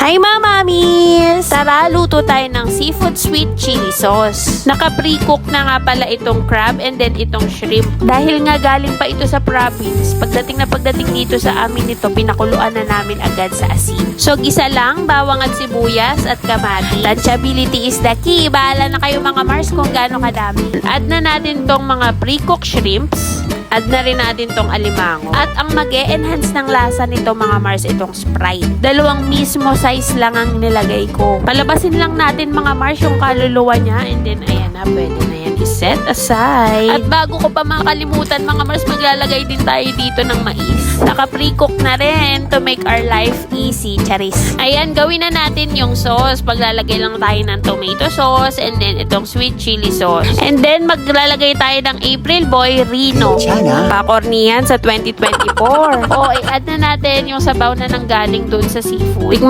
Hi mga mamis! Tara, luto tayo ng seafood sweet chili sauce. Naka-pre-cook na nga pala itong crab and then itong shrimp. Dahil nga galing pa ito sa province, pagdating dito sa amin ito, pinakuluan na namin agad sa asin. So, gisa lang, bawang at sibuyas at kamatis. Tanchability is the key. Bahala na kayo mga Mars kung gaano kadami. Add na natin tong mga pre-cooked shrimps. Add na rin natin tong alimango. At ang mag-e-enhance ng lasa nito mga Mars, itong Sprite. Dalawang mismo size lang ang nilagay ko. Palabasin lang natin mga Mars yung kaluluwa niya. And then, ayan na, pwede na yan i-set aside. At bago ko pa makalimutan mga Mars, maglalagay din tayo dito ng mais. Naka-pre-cook na rin to make our life easy. Charis. Ayan, gawin na natin yung sauce. Paglalagay lang tayo ng tomato sauce and then itong sweet chili sauce. And then, maglalagay tayo ng April Boy Reno. Pakornihan sa 2024. O, i-add na natin yung sabaw na nanggaling dun sa seafood.